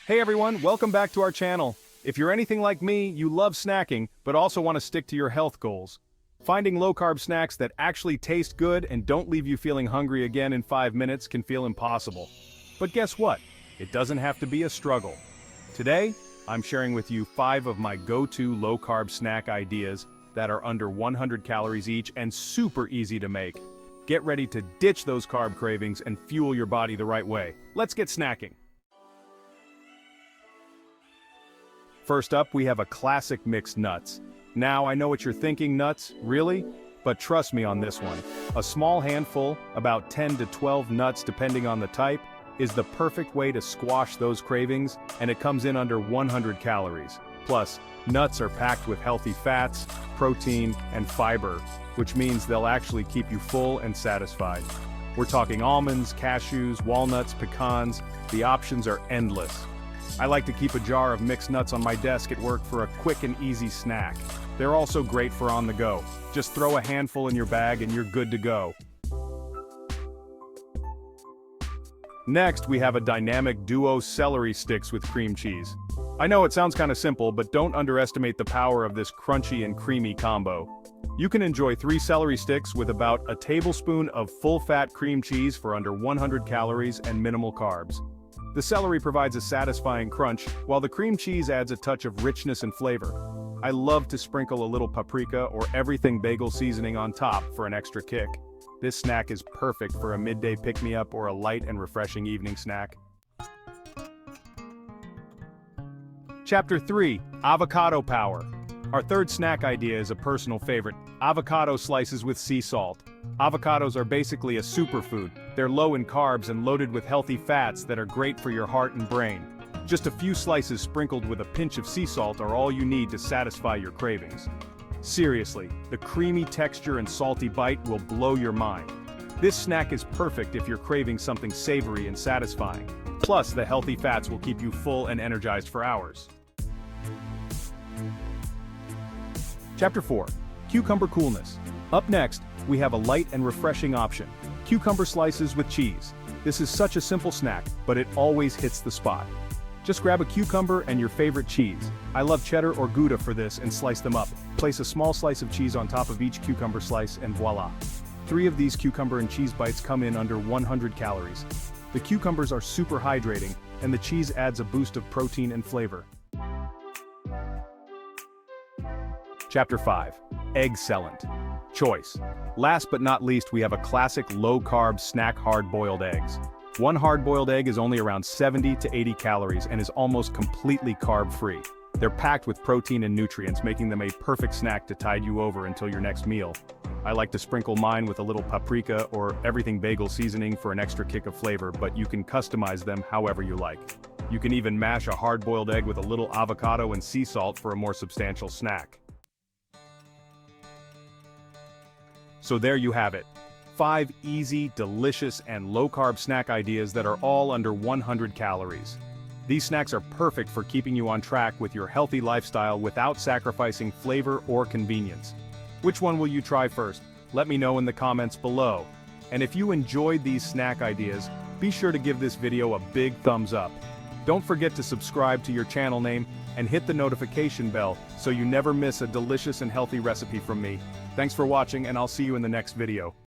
Hey everyone, welcome back to our channel. If you're anything like me, you love snacking, but also want to stick to your health goals. Finding low-carb snacks that actually taste good and don't leave you feeling hungry again in 5 minutes can feel impossible. But guess what? It doesn't have to be a struggle. Today, I'm sharing with you 5 of my go-to low-carb snack ideas that are under 100 calories each and super easy to make. Get ready to ditch those carb cravings and fuel your body the right way. Let's get snacking. First up, we have a classic mixed nuts. Now, I know what you're thinking, nuts, really? But trust me on this one. A small handful, about 10 to 12 nuts depending on the type, is the perfect way to squash those cravings, and it comes in under 100 calories. Plus, nuts are packed with healthy fats, protein, and fiber, which means they'll actually keep you full and satisfied. We're talking almonds, cashews, walnuts, pecans. The options are endless. I like to keep a jar of mixed nuts on my desk at work for a quick and easy snack. They're also great for on the go. Just throw a handful in your bag and you're good to go. Next, we have a dynamic duo celery sticks with cream cheese. I know it sounds kind of simple, but don't underestimate the power of this crunchy and creamy combo. You can enjoy 3 celery sticks with about a tablespoon of full-fat cream cheese for under 100 calories and minimal carbs. The celery provides a satisfying crunch, while the cream cheese adds a touch of richness and flavor. I love to sprinkle a little paprika or everything bagel seasoning on top for an extra kick. This snack is perfect for a midday pick-me-up or a light and refreshing evening snack. Chapter 3, Avocado Power. Our third snack idea is a personal favorite, avocado slices with sea salt. Avocados are basically a superfood. They're low in carbs and loaded with healthy fats that are great for your heart and brain. Just a few slices sprinkled with a pinch of sea salt are all you need to satisfy your cravings. Seriously, the creamy texture and salty bite will blow your mind. This snack is perfect if you're craving something savory and satisfying. Plus, the healthy fats will keep you full and energized for hours. Chapter 4, Cucumber Coolness. Up next, we have a light and refreshing option, cucumber slices with cheese. This is such a simple snack, but it always hits the spot. Just grab a cucumber and your favorite cheese. I love cheddar or Gouda for this and slice them up. Place a small slice of cheese on top of each cucumber slice and voila. 3 of these cucumber and cheese bites come in under 100 calories. The cucumbers are super hydrating, and the cheese adds a boost of protein and flavor. Chapter 5, Egg-cellent Choice. Last but not least, we have a classic low-carb snack hard-boiled eggs. One hard-boiled egg is only around 70 to 80 calories and is almost completely carb-free. They're packed with protein and nutrients, making them a perfect snack to tide you over until your next meal. I like to sprinkle mine with a little paprika or everything bagel seasoning for an extra kick of flavor, but you can customize them however you like. You can even mash a hard-boiled egg with a little avocado and sea salt for a more substantial snack. So there you have it. 5 easy, delicious, and low-carb snack ideas that are all under 100 calories. These snacks are perfect for keeping you on track with your healthy lifestyle without sacrificing flavor or convenience. Which one will you try first? Let me know in the comments below. And if you enjoyed these snack ideas, be sure to give this video a big thumbs up. Don't forget to subscribe to your channel name and hit the notification bell so you never miss a delicious and healthy recipe from me. Thanks for watching, and I'll see you in the next video.